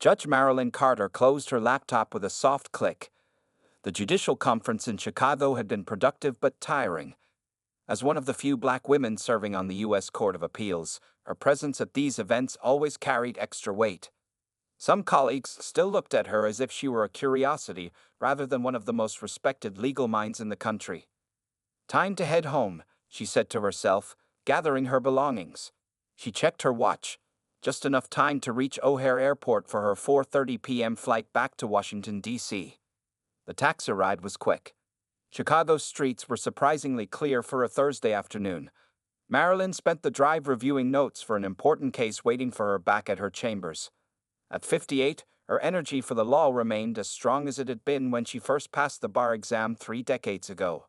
Judge Marilyn Carter closed her laptop with a soft click. The judicial conference in Chicago had been productive but tiring. As one of the few black women serving on the U.S. Court of Appeals, her presence at these events always carried extra weight. Some colleagues still looked at her as if she were a curiosity rather than one of the most respected legal minds in the country. Time to head home, she said to herself, gathering her belongings. She checked her watch. Just enough time to reach O'Hare Airport for her 4:30 p.m. flight back to Washington, D.C. The taxi ride was quick. Chicago's streets were surprisingly clear for a Thursday afternoon. Marilyn spent the drive reviewing notes for an important case waiting for her back at her chambers. At 58, her energy for the law remained as strong as it had been when she first passed the bar exam 3 decades ago.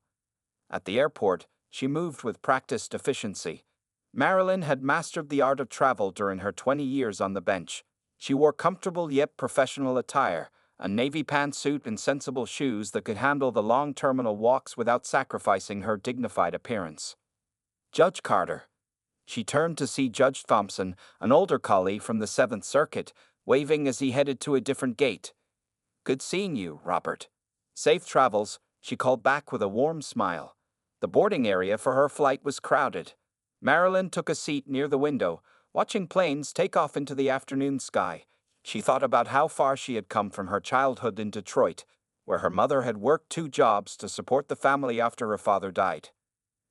At the airport, she moved with practiced efficiency. Marilyn had mastered the art of travel during her 20 years on the bench. She wore comfortable yet professional attire, a navy pantsuit and sensible shoes that could handle the long terminal walks without sacrificing her dignified appearance. Judge Carter. She turned to see Judge Thompson, an older colleague from the 7th Circuit, waving as he headed to a different gate. "Good seeing you, Robert." "Safe travels," she called back with a warm smile. The boarding area for her flight was crowded. Marilyn took a seat near the window, watching planes take off into the afternoon sky. She thought about how far she had come from her childhood in Detroit, where her mother had worked 2 jobs to support the family after her father died.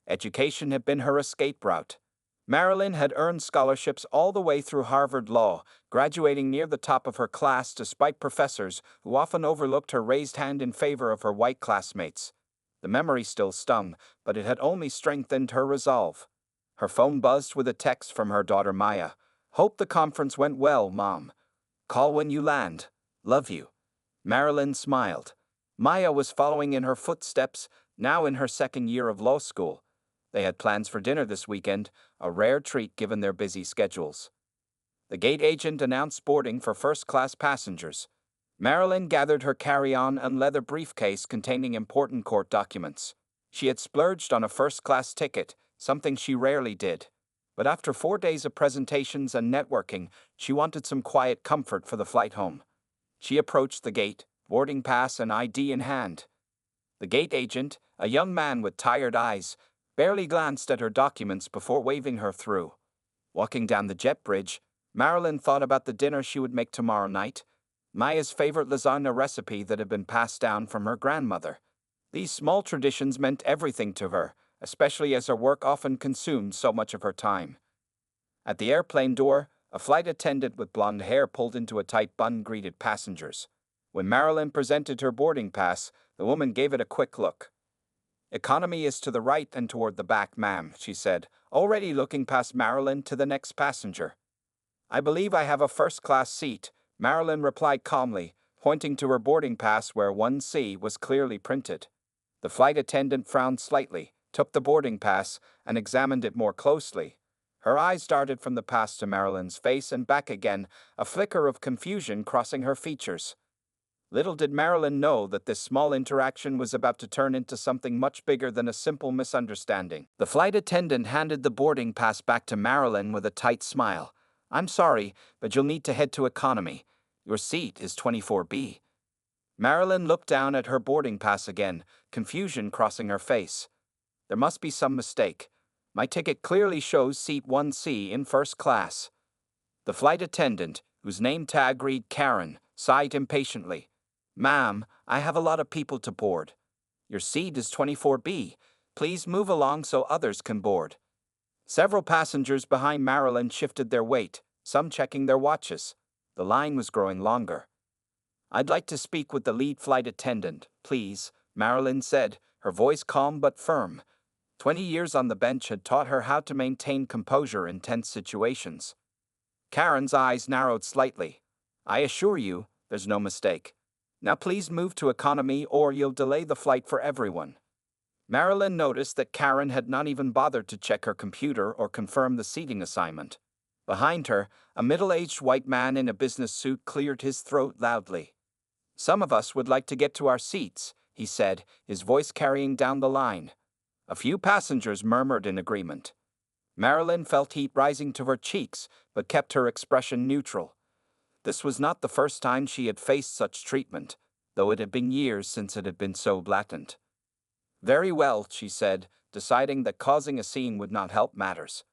Education had been her escape route. Marilyn had earned scholarships all the way through Harvard Law, graduating near the top of her class despite professors who often overlooked her raised hand in favor of her white classmates. The memory still stung, but it had only strengthened her resolve. Her phone buzzed with a text from her daughter Maya. "Hope the conference went well, Mom. Call when you land. Love you." Marilyn smiled. Maya was following in her footsteps, now in her 2nd year of law school. They had plans for dinner this weekend, a rare treat given their busy schedules. The gate agent announced boarding for first-class passengers. Marilyn gathered her carry-on and leather briefcase containing important court documents. She had splurged on a first-class ticket, something she rarely did. But after 4 days of presentations and networking, she wanted some quiet comfort for the flight home. She approached the gate, boarding pass and ID in hand. The gate agent, a young man with tired eyes, barely glanced at her documents before waving her through. Walking down the jet bridge, Marilyn thought about the dinner she would make tomorrow night, Maya's favorite lasagna recipe that had been passed down from her grandmother. These small traditions meant everything to her, especially as her work often consumed so much of her time. At the airplane door, a flight attendant with blonde hair pulled into a tight bun greeted passengers. When Marilyn presented her boarding pass, the woman gave it a quick look. "Economy is to the right and toward the back, ma'am," she said, already looking past Marilyn to the next passenger. "I believe I have a first-class seat," Marilyn replied calmly, pointing to her boarding pass where 1C was clearly printed. The flight attendant frowned slightly, took the boarding pass, and examined it more closely. Her eyes darted from the pass to Marilyn's face and back again, a flicker of confusion crossing her features. Little did Marilyn know that this small interaction was about to turn into something much bigger than a simple misunderstanding. The flight attendant handed the boarding pass back to Marilyn with a tight smile. "I'm sorry, but you'll need to head to economy. Your seat is 24B. Marilyn looked down at her boarding pass again, confusion crossing her face. "There must be some mistake. My ticket clearly shows seat 1C in first class." The flight attendant, whose name tag read Karen, sighed impatiently. "Ma'am, I have a lot of people to board. Your seat is 24B. Please move along so others can board." Several passengers behind Marilyn shifted their weight, some checking their watches. The line was growing longer. "I'd like to speak with the lead flight attendant, please," Marilyn said, her voice calm but firm. 20 years on the bench had taught her how to maintain composure in tense situations. Karen's eyes narrowed slightly. "I assure you, there's no mistake. Now please move to economy or you'll delay the flight for everyone." Marilyn noticed that Karen had not even bothered to check her computer or confirm the seating assignment. Behind her, a middle-aged white man in a business suit cleared his throat loudly. "Some of us would like to get to our seats," he said, his voice carrying down the line. A few passengers murmured in agreement. Marilyn felt heat rising to her cheeks, but kept her expression neutral. This was not the first time she had faced such treatment, though it had been years since it had been so blatant. "Very well," she said, deciding that causing a scene would not help matters.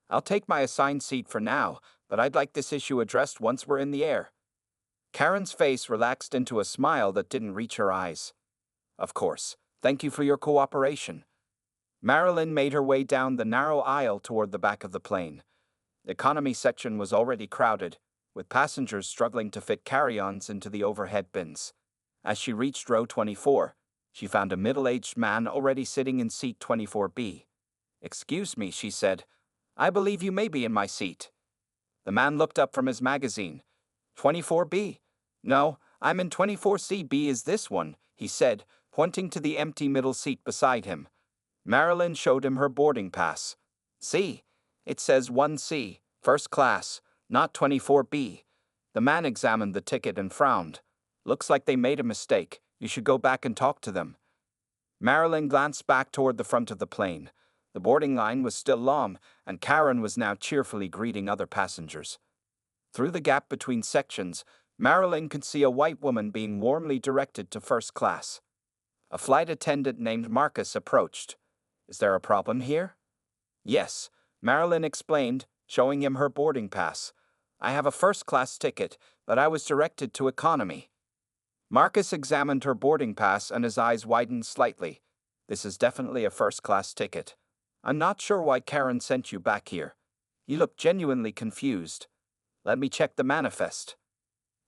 "I'll take my assigned seat for now, but I'd like this issue addressed once we're in the air." Karen's face relaxed into a smile that didn't reach her eyes. "Of course. Thank you for your cooperation." Marilyn made her way down the narrow aisle toward the back of the plane. The economy section was already crowded, with passengers struggling to fit carry-ons into the overhead bins. As she reached row 24, she found a middle-aged man already sitting in seat 24B. "Excuse me," she said. "I believe you may be in my seat." The man looked up from his magazine. 24B? "No, I'm in 24C. B is this one," he said, pointing to the empty middle seat beside him. Marilyn showed him her boarding pass. "See, it says 1C, first class, not 24B. The man examined the ticket and frowned. "Looks like they made a mistake. You should go back and talk to them." Marilyn glanced back toward the front of the plane. The boarding line was still long, and Karen was now cheerfully greeting other passengers. Through the gap between sections, Marilyn could see a white woman being warmly directed to first class. A flight attendant named Marcus approached. "Is there a problem here?" "Yes," Marilyn explained, showing him her boarding pass. "I have a first-class ticket, but I was directed to economy." Marcus examined her boarding pass and his eyes widened slightly. "This is definitely a first-class ticket. I'm not sure why Karen sent you back here. You look genuinely confused. Let me check the manifest."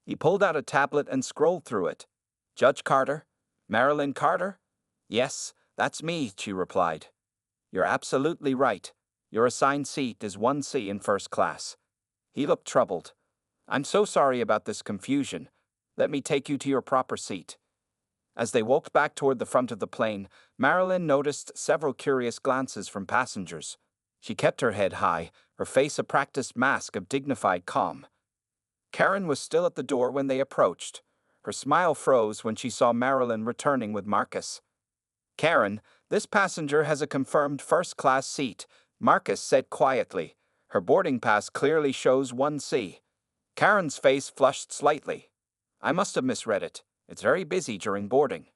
He pulled out a tablet and scrolled through it. "Judge Carter? Marilyn Carter?" "Yes, that's me," she replied. "You're absolutely right. Your assigned seat is 1C in first class." He looked troubled. "I'm so sorry about this confusion. Let me take you to your proper seat." As they walked back toward the front of the plane, Marilyn noticed several curious glances from passengers. She kept her head high, her face a practiced mask of dignified calm. Karen was still at the door when they approached. Her smile froze when she saw Marilyn returning with Marcus. "Karen, this passenger has a confirmed first-class seat," Marcus said quietly. "Her boarding pass clearly shows 1C. Karen's face flushed slightly. "I must have misread it. It's very busy during boarding."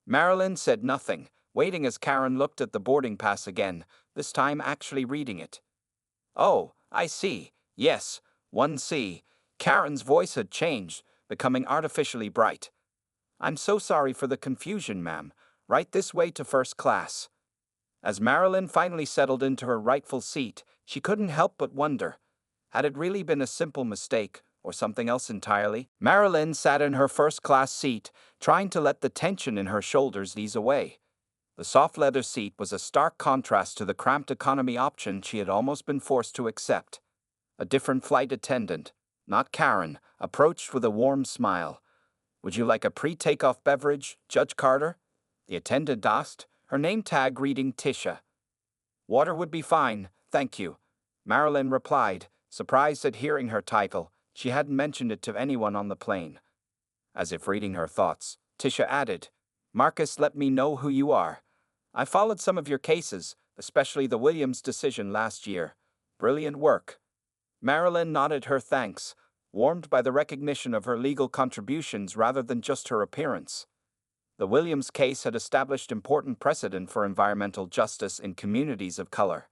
Marilyn said nothing, waiting as Karen looked at the boarding pass again, this time actually reading it. "Oh, I see. Yes, 1C. Karen's voice had changed, becoming artificially bright. "I'm so sorry for the confusion, ma'am. Right this way to first class." As Marilyn finally settled into her rightful seat, she couldn't help but wonder, had it really been a simple mistake, or something else entirely? Marilyn sat in her first-class seat, trying to let the tension in her shoulders ease away. The soft leather seat was a stark contrast to the cramped economy option she had almost been forced to accept. A different flight attendant, not Karen, approached with a warm smile. "Would you like a pre-takeoff beverage, Judge Carter?" the attendant asked, her name tag reading Tisha. "Water would be fine, thank you," Marilyn replied, surprised at hearing her title. She hadn't mentioned it to anyone on the plane. As if reading her thoughts, Tisha added, "Marcus let me know who you are. I followed some of your cases, especially the Williams decision last year. Brilliant work." Marilyn nodded her thanks, warmed by the recognition of her legal contributions rather than just her appearance. The Williams case had established important precedent for environmental justice in communities of color.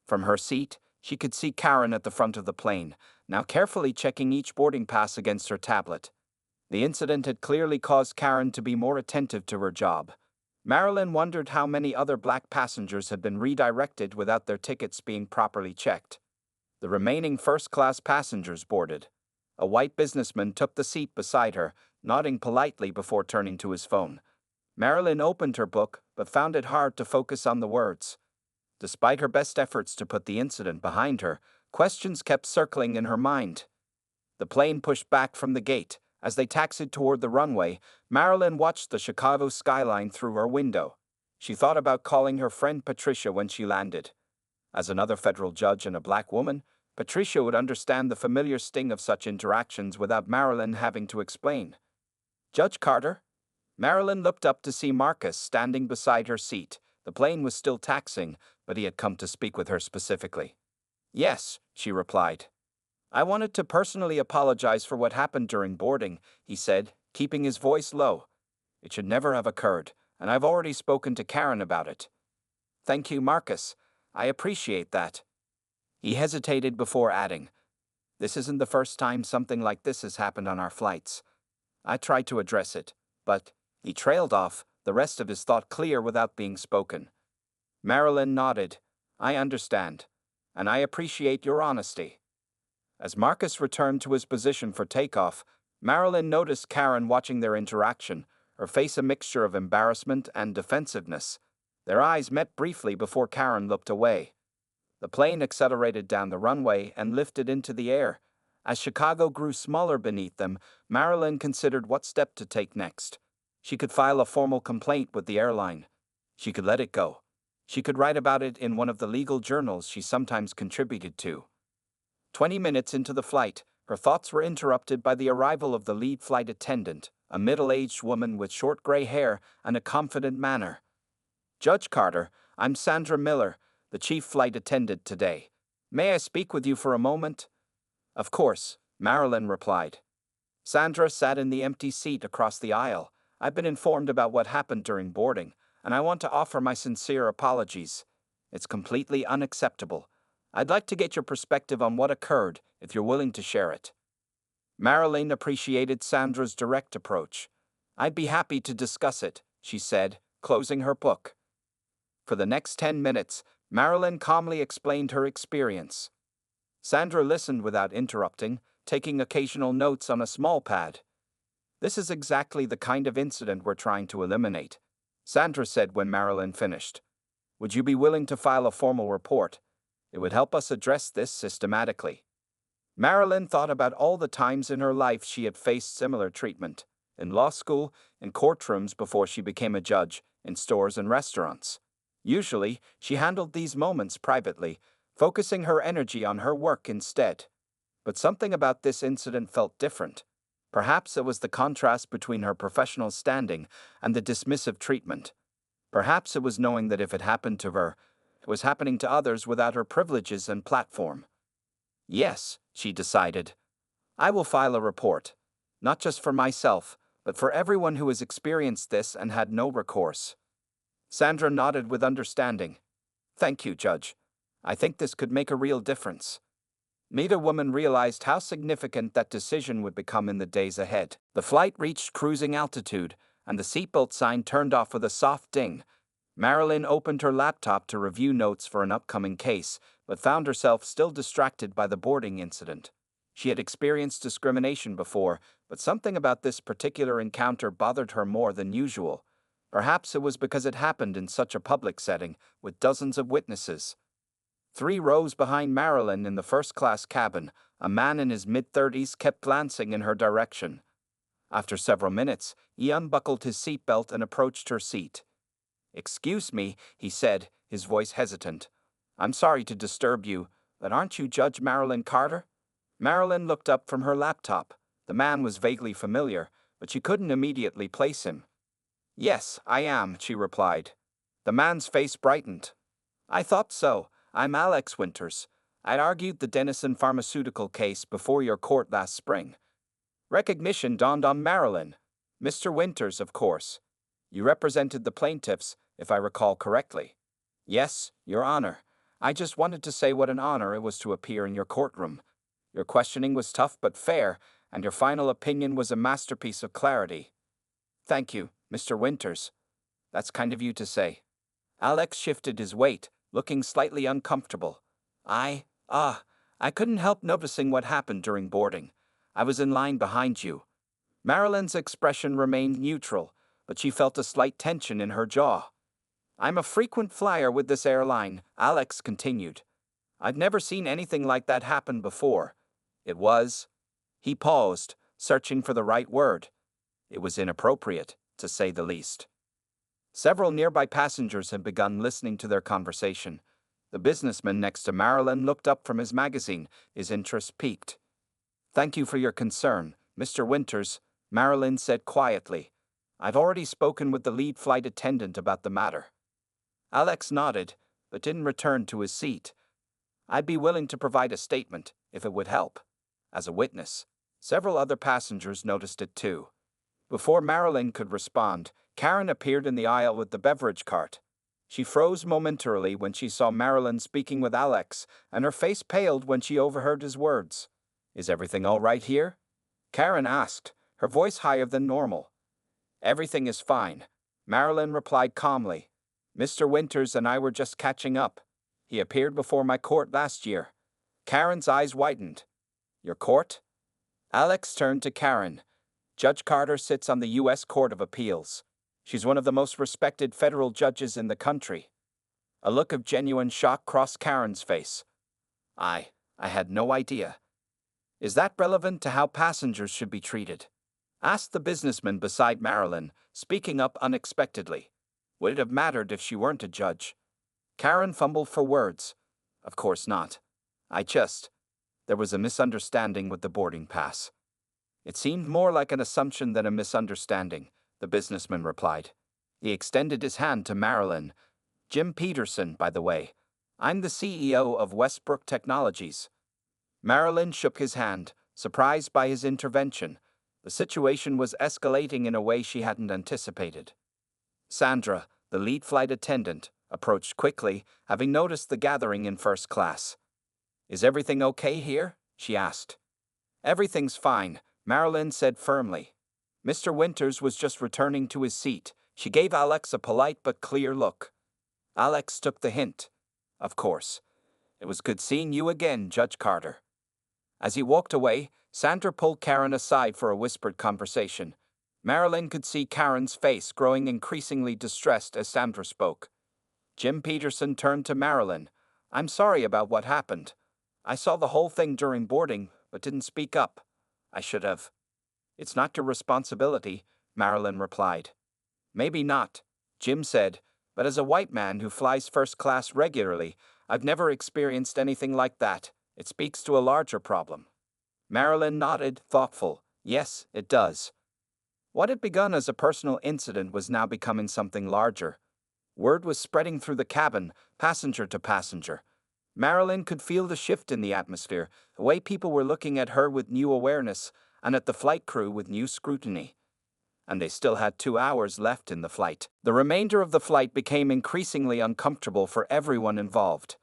From her seat, she could see Karen at the front of the plane, now carefully checking each boarding pass against her tablet. The incident had clearly caused Karen to be more attentive to her job. Marilyn wondered how many other black passengers had been redirected without their tickets being properly checked. The remaining first-class passengers boarded. A white businessman took the seat beside her, nodding politely before turning to his phone. Marilyn opened her book, but found it hard to focus on the words. Despite her best efforts to put the incident behind her, questions kept circling in her mind. The plane pushed back from the gate. As they taxied toward the runway, Marilyn watched the Chicago skyline through her window. She thought about calling her friend Patricia when she landed. As another federal judge and a black woman, Patricia would understand the familiar sting of such interactions without Marilyn having to explain. "Judge Carter?" Marilyn looked up to see Marcus standing beside her seat. The plane was still taxiing, but he had come to speak with her specifically. "Yes," she replied. I wanted to personally apologize for what happened during boarding, he said, keeping his voice low. It should never have occurred, and I've already spoken to Karen about it. Thank you, Marcus. I appreciate that. He hesitated before adding, This isn't the first time something like this has happened on our flights. I tried to address it, but he trailed off, the rest of his thought clear without being spoken. Marilyn nodded. I understand, and I appreciate your honesty. As Marcus returned to his position for takeoff, Marilyn noticed Karen watching their interaction, her face a mixture of embarrassment and defensiveness. Their eyes met briefly before Karen looked away. The plane accelerated down the runway and lifted into the air. As Chicago grew smaller beneath them, Marilyn considered what step to take next. She could file a formal complaint with the airline. She could let it go. She could write about it in one of the legal journals she sometimes contributed to. 20 minutes into the flight, her thoughts were interrupted by the arrival of the lead flight attendant, a middle-aged woman with short gray hair and a confident manner. Judge Carter, I'm Sandra Miller, the chief flight attendant today. May I speak with you for a moment? Of course, Marilyn replied. Sandra sat in the empty seat across the aisle. I've been informed about what happened during boarding, and I want to offer my sincere apologies. It's completely unacceptable. I'd like to get your perspective on what occurred, if you're willing to share it. Marilyn appreciated Sandra's direct approach. I'd be happy to discuss it, she said, closing her book. For the next 10 minutes, Marilyn calmly explained her experience. Sandra listened without interrupting, taking occasional notes on a small pad. This is exactly the kind of incident we're trying to eliminate, Sandra said when Marilyn finished. Would you be willing to file a formal report? It would help us address this systematically. Marilyn thought about all the times in her life she had faced similar treatment, in law school, in courtrooms before she became a judge, in stores and restaurants. Usually, she handled these moments privately, focusing her energy on her work instead. But something about this incident felt different. Perhaps it was the contrast between her professional standing and the dismissive treatment. Perhaps it was knowing that if it happened to her, it was happening to others without her privileges and platform. Yes, she decided. I will file a report, not just for myself, but for everyone who has experienced this and had no recourse. Sandra nodded with understanding. Thank you, Judge. I think this could make a real difference. Neither woman realized how significant that decision would become in the days ahead. The flight reached cruising altitude, and the seatbelt sign turned off with a soft ding. Marilyn opened her laptop to review notes for an upcoming case, but found herself still distracted by the boarding incident. She had experienced discrimination before, but something about this particular encounter bothered her more than usual. Perhaps it was because it happened in such a public setting, with dozens of witnesses. 3 rows behind Marilyn in the first-class cabin, a man in his mid-30s kept glancing in her direction. After several minutes, he unbuckled his seatbelt and approached her seat. Excuse me, he said, his voice hesitant. I'm sorry to disturb you, but aren't you Judge Marilyn Carter? Marilyn looked up from her laptop. The man was vaguely familiar, but she couldn't immediately place him. Yes, I am, she replied. The man's face brightened. I thought so. I'm Alex Winters. I'd argued the Denison Pharmaceutical case before your court last spring. Recognition dawned on Marilyn. Mr. Winters, of course. You represented the plaintiffs, if I recall correctly. Yes, Your Honor. I just wanted to say what an honor it was to appear in your courtroom. Your questioning was tough but fair, and your final opinion was a masterpiece of clarity. Thank you, Mr. Winters. That's kind of you to say. Alex shifted his weight, looking slightly uncomfortable. I couldn't help noticing what happened during boarding. I was in line behind you. Marilyn's expression remained neutral, but she felt a slight tension in her jaw. I'm a frequent flyer with this airline, Alex continued. I've never seen anything like that happen before. It was... He paused, searching for the right word. It was inappropriate, to say the least. Several nearby passengers had begun listening to their conversation. The businessman next to Marilyn looked up from his magazine, his interest piqued. Thank you for your concern, Mr. Winters, Marilyn said quietly. I've already spoken with the lead flight attendant about the matter. Alex nodded, but didn't return to his seat. I'd be willing to provide a statement, if it would help. as a witness. Several other passengers noticed it too. Before Marilyn could respond, Karen appeared in the aisle with the beverage cart. She froze momentarily when she saw Marilyn speaking with Alex, and her face paled when she overheard his words. "Is everything all right here?" Karen asked, her voice higher than normal. "Everything is fine," Marilyn replied calmly. "Mr. Winters and I were just catching up. He appeared before my court last year." Karen's eyes widened. "Your court?" Alex turned to Karen. "Judge Carter sits on the U.S. Court of Appeals. She's one of the most respected federal judges in the country." A look of genuine shock crossed Karen's face. I had no idea." "Is that relevant to how passengers should be treated?" asked the businessman beside Marilyn, speaking up unexpectedly. Would it have mattered if she weren't a judge? Karen fumbled for words. "Of course not. There was a misunderstanding with the boarding pass." "It seemed more like an assumption than a misunderstanding," the businessman replied. He extended his hand to Marilyn. "Jim Peterson, by the way. I'm the CEO of Westbrook Technologies." Marilyn shook his hand, surprised by his intervention. The situation was escalating in a way she hadn't anticipated. Sandra, the lead flight attendant, approached quickly, having noticed the gathering in first class. "Is everything okay here?" she asked. "Everything's fine," Marilyn said firmly. Mr. Winters was just returning to his seat. She gave Alex a polite but clear look. Alex took the hint. "Of course. It was good seeing you again, Judge Carter." As he walked away, Sandra pulled Karen aside for a whispered conversation. Marilyn could see Karen's face growing increasingly distressed as Sandra spoke. Jim Peterson turned to Marilyn. "I'm sorry about what happened. I saw the whole thing during boarding, but didn't speak up. I should have." "It's not your responsibility," Marilyn replied. "Maybe not," Jim said, "but as a white man who flies first class regularly, I've never experienced anything like that. It speaks to a larger problem." Marilyn nodded, thoughtful. "Yes, it does." What had begun as a personal incident was now becoming something larger. Word was spreading through the cabin, passenger to passenger. Marilyn could feel the shift in the atmosphere, the way people were looking at her with new awareness, and at the flight crew with new scrutiny. And they still had 2 hours left in the flight. The remainder of the flight became increasingly uncomfortable for everyone involved.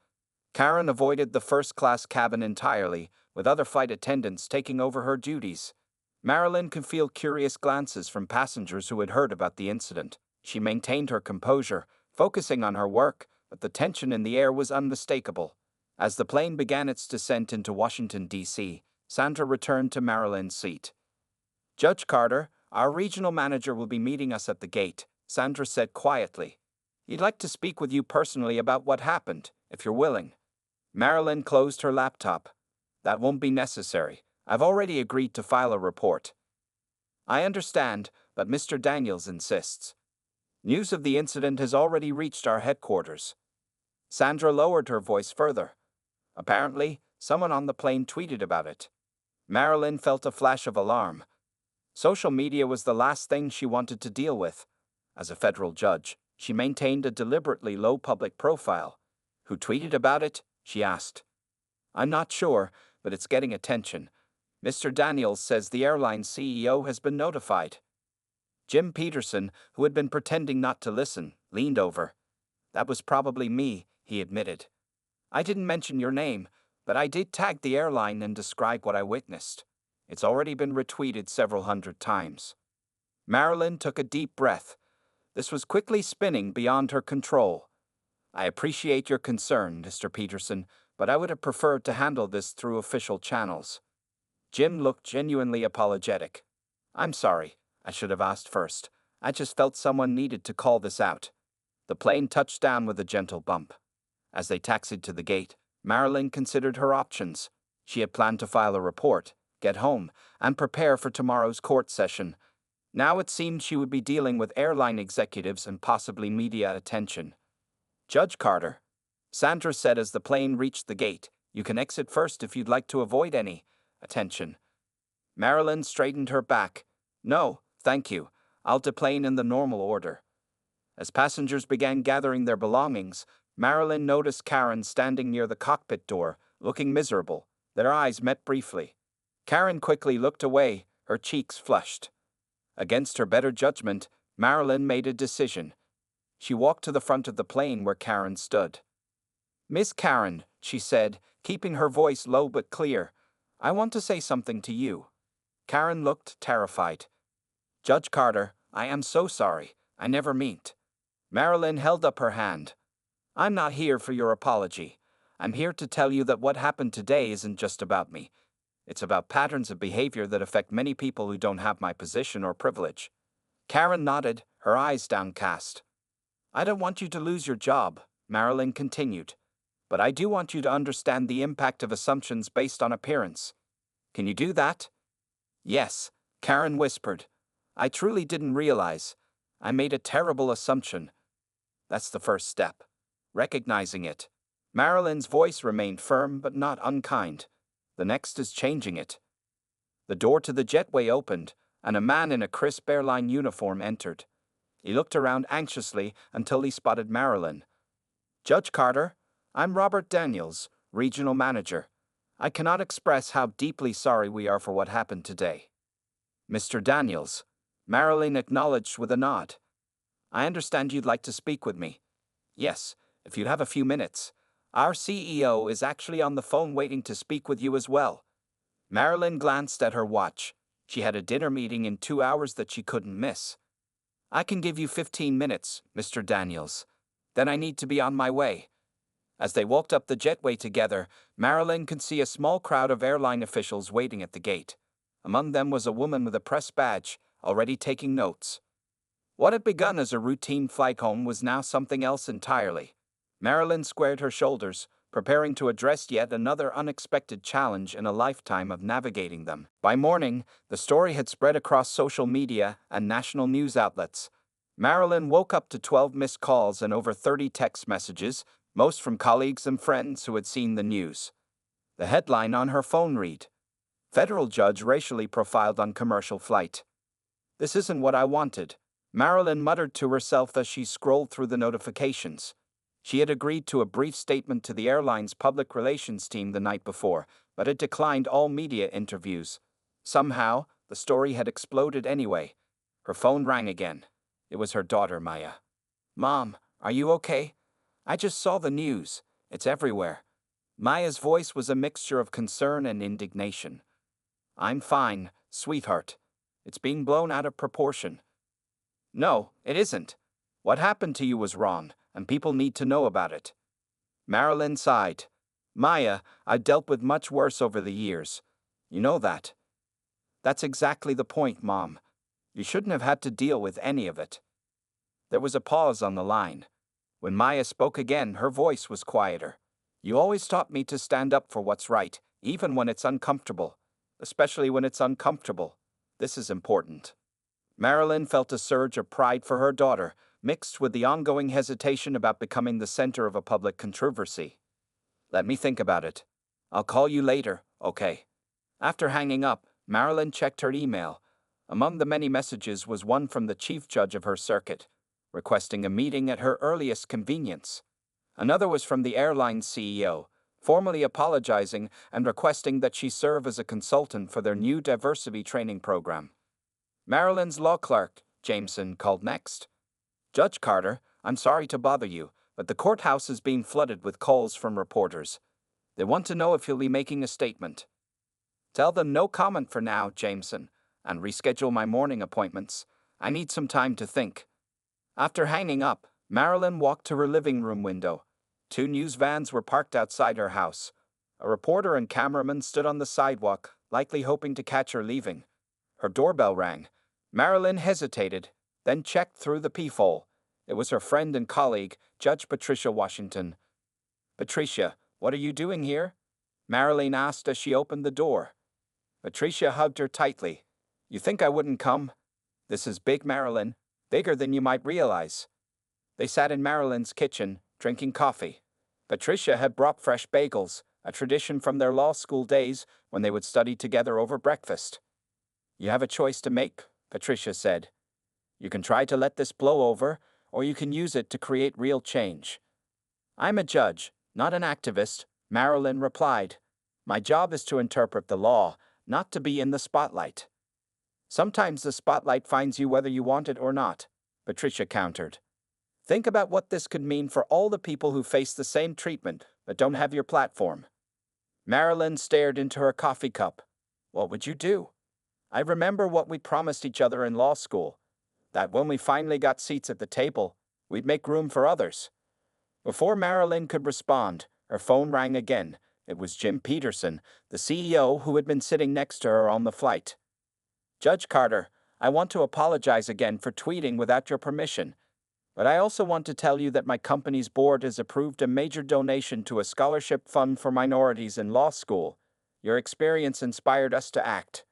Karen avoided the first-class cabin entirely, with other flight attendants taking over her duties. Marilyn could feel curious glances from passengers who had heard about the incident. She maintained her composure, focusing on her work, but the tension in the air was unmistakable. As the plane began its descent into Washington, D.C., Sandra returned to Marilyn's seat. "Judge Carter, our regional manager will be meeting us at the gate," Sandra said quietly. "He'd like to speak with you personally about what happened, if you're willing." Marilyn closed her laptop. "That won't be necessary. I've already agreed to file a report." "I understand, but Mr. Daniels insists. News of the incident has already reached our headquarters." Sandra lowered her voice further. "Apparently, someone on the plane tweeted about it." Marilyn felt a flash of alarm. Social media was the last thing she wanted to deal with. As a federal judge, she maintained a deliberately low public profile. "Who tweeted about it?" she asked. "I'm not sure, but it's getting attention. Mr. Daniels says the airline's CEO has been notified." Jim Peterson, who had been pretending not to listen, leaned over. "That was probably me," he admitted. "I didn't mention your name, but I did tag the airline and describe what I witnessed. It's already been retweeted several hundred times." Marilyn took a deep breath. This was quickly spinning beyond her control. "I appreciate your concern, Mr. Peterson, but I would have preferred to handle this through official channels." Jim looked genuinely apologetic. "I'm sorry. I should have asked first. I just felt someone needed to call this out." The plane touched down with a gentle bump. As they taxied to the gate, Marilyn considered her options. She had planned to file a report, get home, and prepare for tomorrow's court session. Now it seemed she would be dealing with airline executives and possibly media attention. "Judge Carter," Sandra said as the plane reached the gate, "you can exit first if you'd like to avoid any attention." Marilyn straightened her back. "No, thank you. I'll deplane in the normal order." As passengers began gathering their belongings, Marilyn noticed Karen standing near the cockpit door, looking miserable. Their eyes met briefly. Karen quickly looked away, her cheeks flushed. Against her better judgment, Marilyn made a decision. She walked to the front of the plane where Karen stood. "Miss Karen," she said, keeping her voice low but clear, "I want to say something to you." Karen looked terrified. "Judge Carter, I am so sorry. I never meant." Marilyn held up her hand. "I'm not here for your apology. I'm here to tell you that what happened today isn't just about me. It's about patterns of behavior that affect many people who don't have my position or privilege." Karen nodded, her eyes downcast. "I don't want you to lose your job," Marilyn continued. "But I do want you to understand the impact of assumptions based on appearance. Can you do that?" "Yes," Karen whispered. "I truly didn't realize. I made a terrible assumption. That's the first step. Recognizing it." Marilyn's voice remained firm but not unkind. "The next is changing it." The door to the jetway opened, and a man in a crisp airline uniform entered. He looked around anxiously until he spotted Marilyn. "Judge Carter, I'm Robert Daniels, Regional Manager. I cannot express how deeply sorry we are for what happened today." "Mr. Daniels," Marilyn acknowledged with a nod. "I understand you'd like to speak with me." "Yes, if you'd have a few minutes. Our CEO is actually on the phone waiting to speak with you as well." Marilyn glanced at her watch. She had a dinner meeting in 2 hours that she couldn't miss. "I can give you 15 minutes, Mr. Daniels. Then I need to be on my way." As they walked up the jetway together, Marilyn could see a small crowd of airline officials waiting at the gate. Among them was a woman with a press badge, already taking notes. What had begun as a routine flight home was now something else entirely. Marilyn squared her shoulders, preparing to address yet another unexpected challenge in a lifetime of navigating them. By morning, the story had spread across social media and national news outlets. Marilyn woke up to 12 missed calls and over 30 text messages, most from colleagues and friends who had seen the news. The headline on her phone read, "Federal Judge Racially Profiled on Commercial Flight." "This isn't what I wanted," Marilyn muttered to herself as she scrolled through the notifications. She had agreed to a brief statement to the airline's public relations team the night before, but had declined all media interviews. Somehow, the story had exploded anyway. Her phone rang again. It was her daughter, Maya. "Mom, are you okay? I just saw the news. It's everywhere." Maya's voice was a mixture of concern and indignation. "I'm fine, sweetheart. It's being blown out of proportion." "No, it isn't. What happened to you was wrong, and people need to know about it." Marilyn sighed. "Maya, I've dealt with much worse over the years. You know that." "That's exactly the point, Mom. You shouldn't have had to deal with any of it." There was a pause on the line. When Maya spoke again, her voice was quieter. "You always taught me to stand up for what's right, even when it's uncomfortable. Especially when it's uncomfortable. This is important." Marilyn felt a surge of pride for her daughter, mixed with the ongoing hesitation about becoming the center of a public controversy. "Let me think about it. I'll call you later, okay?" After hanging up, Marilyn checked her email. Among the many messages was one from the chief judge of her circuit, requesting a meeting at her earliest convenience. Another was from the airline's CEO, formally apologizing and requesting that she serve as a consultant for their new diversity training program. Marilyn's law clerk, Jameson, called next. "Judge Carter, I'm sorry to bother you, but the courthouse is being flooded with calls from reporters. They want to know if you'll be making a statement." "Tell them no comment for now, Jameson, and reschedule my morning appointments. I need some time to think." After hanging up, Marilyn walked to her living room window. 2 news vans were parked outside her house. A reporter and cameraman stood on the sidewalk, likely hoping to catch her leaving. Her doorbell rang. Marilyn hesitated, then checked through the peephole. It was her friend and colleague, Judge Patricia Washington. "Patricia, what are you doing here?" Marilyn asked as she opened the door. Patricia hugged her tightly. "You think I wouldn't come? This is big, Marilyn. Bigger than you might realize." They sat in Marilyn's kitchen, drinking coffee. Patricia had brought fresh bagels, a tradition from their law school days when they would study together over breakfast. "You have a choice to make," Patricia said. "You can try to let this blow over, or you can use it to create real change." "I'm a judge, not an activist," Marilyn replied. "My job is to interpret the law, not to be in the spotlight. Sometimes the spotlight finds you whether you want it or not, Patricia countered. Think about what this could mean for all the people who face the same treatment but don't have your platform. Marilyn stared into her coffee cup. What would you do? I remember what we promised each other in law school, that when we finally got seats at the table, we'd make room for others. Before Marilyn could respond, her phone rang again. It was Jim Peterson, the CEO, who had been sitting next to her on the flight. Judge Carter, I want to apologize again for tweeting without your permission, but I also want to tell you that my company's board has approved a major donation to a scholarship fund for minorities in law school. Your experience inspired us to act.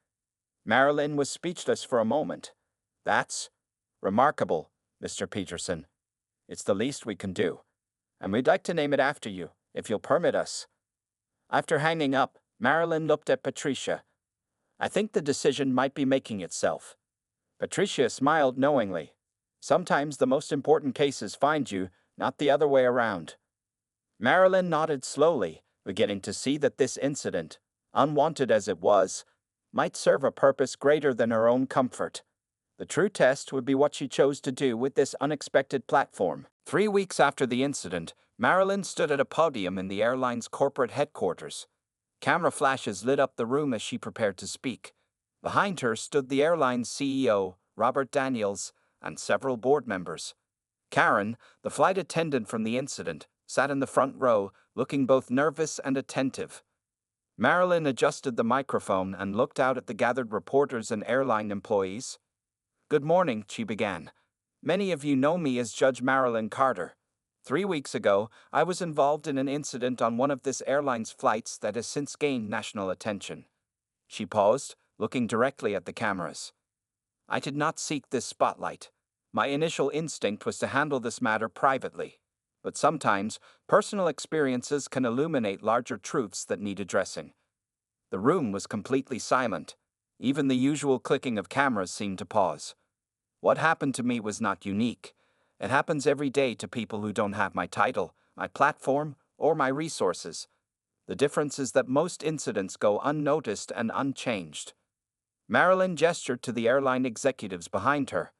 Marilyn was speechless for a moment. That's remarkable, Mr. Peterson. It's the least we can do, and we'd like to name it after you, if you'll permit us. After hanging up, Marilyn looked at Patricia. I think the decision might be making itself. Patricia smiled knowingly. Sometimes the most important cases find you, not the other way around. Marilyn nodded slowly, beginning to see that this incident, unwanted as it was, might serve a purpose greater than her own comfort. The true test would be what she chose to do with this unexpected platform. 3 weeks after the incident, Marilyn stood at a podium in the airline's corporate headquarters. Camera flashes lit up the room as she prepared to speak. Behind her stood the airline's CEO, Robert Daniels, and several board members. Karen, the flight attendant from the incident, sat in the front row, looking both nervous and attentive. Marilyn adjusted the microphone and looked out at the gathered reporters and airline employees. Good morning, she began. Many of you know me as Judge Marilyn Carter. 3 weeks ago, I was involved in an incident on one of this airline's flights that has since gained national attention. She paused, looking directly at the cameras. I did not seek this spotlight. My initial instinct was to handle this matter privately. But sometimes, personal experiences can illuminate larger truths that need addressing. The room was completely silent. Even the usual clicking of cameras seemed to pause. What happened to me was not unique. It happens every day to people who don't have my title, my platform, or my resources. The difference is that most incidents go unnoticed and unchanged. Marilyn gestured to the airline executives behind her.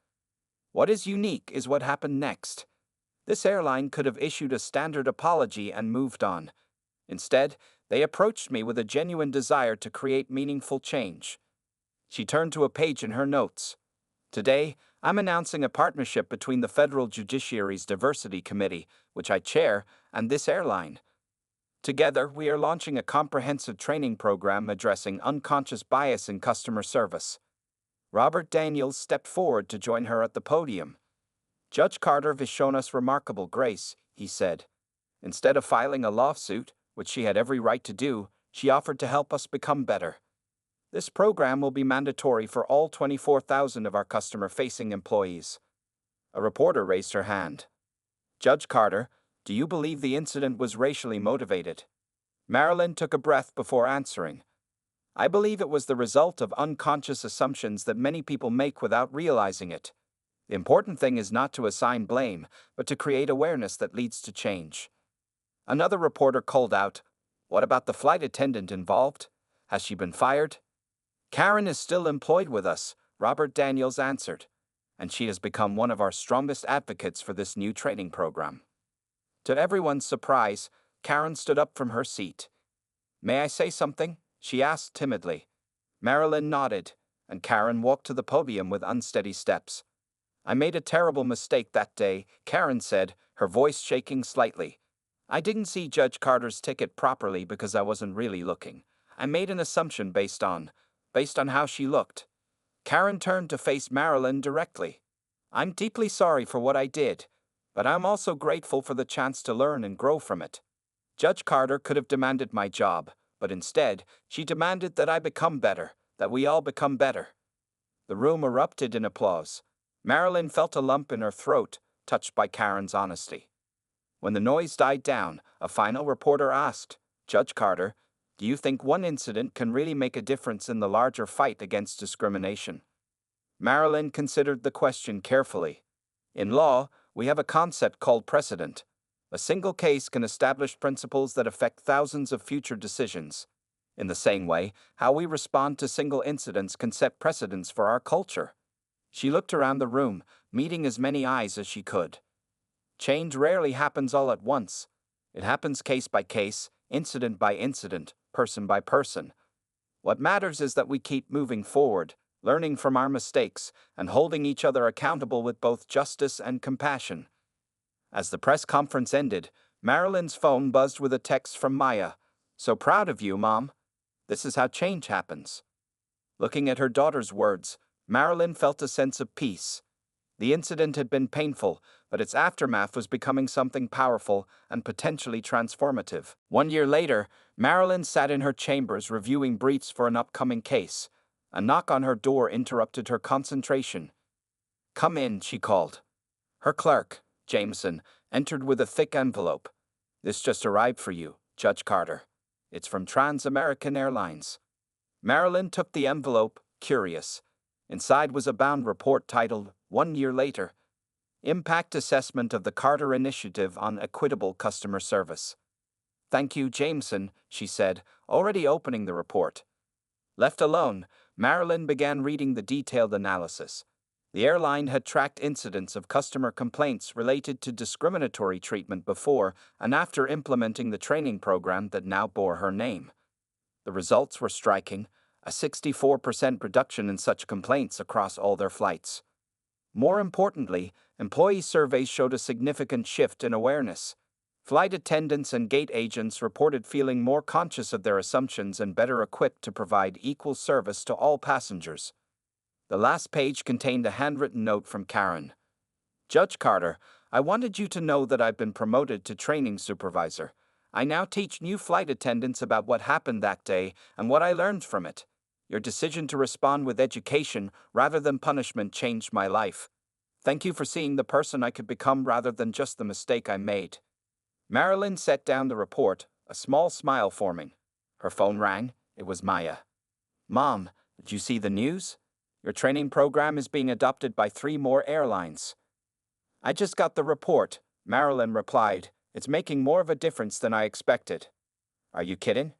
What is unique is what happened next. This airline could have issued a standard apology and moved on. Instead, they approached me with a genuine desire to create meaningful change. She turned to a page in her notes. Today, I'm announcing a partnership between the Federal Judiciary's Diversity Committee, which I chair, and this airline. Together, we are launching a comprehensive training program addressing unconscious bias in customer service. Robert Daniels stepped forward to join her at the podium. Judge Carter has shown us remarkable grace, he said. Instead of filing a lawsuit, which she had every right to do, she offered to help us become better. This program will be mandatory for all 24,000 of our customer-facing employees. A reporter raised her hand. Judge Carter, do you believe the incident was racially motivated? Marilyn took a breath before answering. I believe it was the result of unconscious assumptions that many people make without realizing it. The important thing is not to assign blame, but to create awareness that leads to change. Another reporter called out, What about the flight attendant involved? Has she been fired? Karen is still employed with us, Robert Daniels answered, and she has become one of our strongest advocates for this new training program. To everyone's surprise, Karen stood up from her seat. May I say something? She asked timidly. Marilyn nodded, and Karen walked to the podium with unsteady steps. I made a terrible mistake that day, Karen said, her voice shaking slightly. I didn't see Judge Carter's ticket properly because I wasn't really looking. I made an assumption based on how she looked. Karen turned to face Marilyn directly. I'm deeply sorry for what I did, but I'm also grateful for the chance to learn and grow from it. Judge Carter could have demanded my job, but instead, she demanded that I become better, that we all become better. The room erupted in applause. Marilyn felt a lump in her throat, touched by Karen's honesty. When the noise died down, a final reporter asked, Judge Carter, do you think one incident can really make a difference in the larger fight against discrimination? Marilyn considered the question carefully. In law, we have a concept called precedent. A single case can establish principles that affect thousands of future decisions. In the same way, how we respond to single incidents can set precedents for our culture. She looked around the room, meeting as many eyes as she could. Change rarely happens all at once. It happens case by case, incident by incident, person by person. What matters is that we keep moving forward, learning from our mistakes, and holding each other accountable with both justice and compassion. As the press conference ended, Marilyn's phone buzzed with a text from Maya. "So proud of you, Mom. This is how change happens." Looking at her daughter's words, Marilyn felt a sense of peace. The incident had been painful, but its aftermath was becoming something powerful and potentially transformative. 1 year later, Marilyn sat in her chambers reviewing briefs for an upcoming case. A knock on her door interrupted her concentration. "Come in," she called. Her clerk, Jameson, entered with a thick envelope. "This just arrived for you, Judge Carter. It's from Trans-American Airlines." Marilyn took the envelope, curious. Inside was a bound report titled, "1 year later. Impact Assessment of the Carter Initiative on Equitable Customer Service." "Thank you, Jameson," she said, already opening the report. Left alone, Marilyn began reading the detailed analysis. The airline had tracked incidents of customer complaints related to discriminatory treatment before and after implementing the training program that now bore her name. The results were striking, a 64% reduction in such complaints across all their flights. More importantly, employee surveys showed a significant shift in awareness. Flight attendants and gate agents reported feeling more conscious of their assumptions and better equipped to provide equal service to all passengers. The last page contained a handwritten note from Karen. "Judge Carter, I wanted you to know that I've been promoted to training supervisor. I now teach new flight attendants about what happened that day and what I learned from it. Your decision to respond with education rather than punishment changed my life. Thank you for seeing the person I could become rather than just the mistake I made." Marilyn set down the report, a small smile forming. Her phone rang. It was Maya. "Mom, did you see the news? Your training program is being adopted by 3 more airlines." "I just got the report," Marilyn replied. "It's making more of a difference than I expected." "Are you kidding?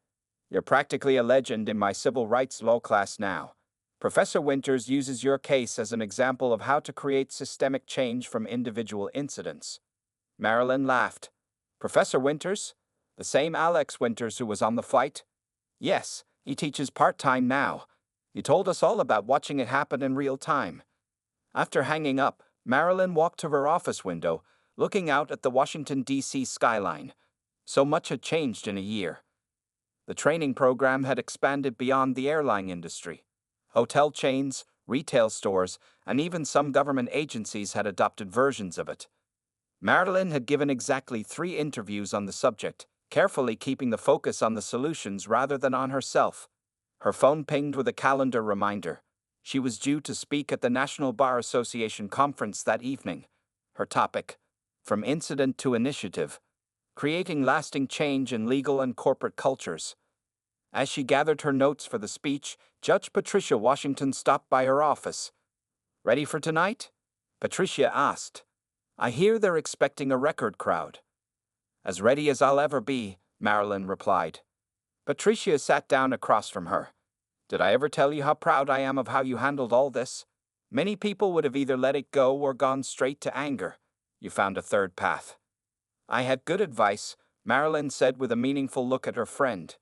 You're practically a legend in my civil rights law class now. Professor Winters uses your case as an example of how to create systemic change from individual incidents." Marilyn laughed. "Professor Winters? The same Alex Winters who was on the flight?" "Yes, he teaches part-time now. He told us all about watching it happen in real time." After hanging up, Marilyn walked to her office window, looking out at the Washington, D.C. skyline. So much had changed in a year. The training program had expanded beyond the airline industry. Hotel chains, retail stores, and even some government agencies had adopted versions of it. Marilyn had given exactly 3 interviews on the subject, carefully keeping the focus on the solutions rather than on herself. Her phone pinged with a calendar reminder. She was due to speak at the National Bar Association conference that evening. Her topic: From Incident to Initiative, Creating Lasting Change in Legal and Corporate Cultures. As she gathered her notes for the speech, Judge Patricia Washington stopped by her office. "Ready for tonight?" Patricia asked. "I hear they're expecting a record crowd." "As ready as I'll ever be," Marilyn replied. Patricia sat down across from her. "Did I ever tell you how proud I am of how you handled all this? Many people would have either let it go or gone straight to anger. You found a third path." "I had good advice," Marilyn said with a meaningful look at her friend.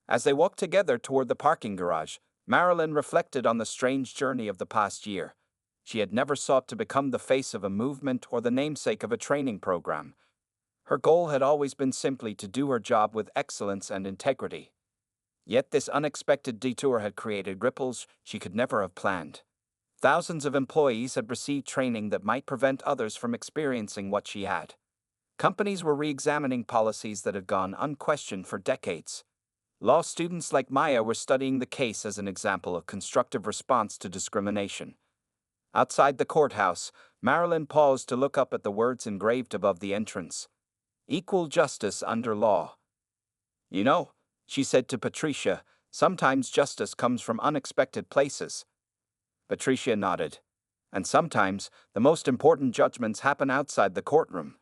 As they walked together toward the parking garage, Marilyn reflected on the strange journey of the past year. She had never sought to become the face of a movement or the namesake of a training program. Her goal had always been simply to do her job with excellence and integrity. Yet this unexpected detour had created ripples she could never have planned. Thousands of employees had received training that might prevent others from experiencing what she had. Companies were re-examining policies that had gone unquestioned for decades. Law students like Maya were studying the case as an example of constructive response to discrimination. Outside the courthouse, Marilyn paused to look up at the words engraved above the entrance. "Equal justice under law." "You know," she said to Patricia, "sometimes justice comes from unexpected places." Patricia nodded. "And sometimes the most important judgments happen outside the courtroom."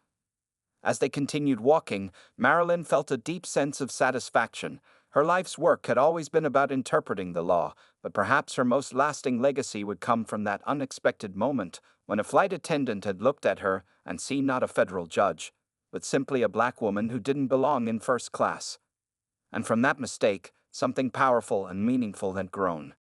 As they continued walking, Marilyn felt a deep sense of satisfaction. Her life's work had always been about interpreting the law, but perhaps her most lasting legacy would come from that unexpected moment when a flight attendant had looked at her and seen not a federal judge, but simply a black woman who didn't belong in first class. And from that mistake, something powerful and meaningful had grown.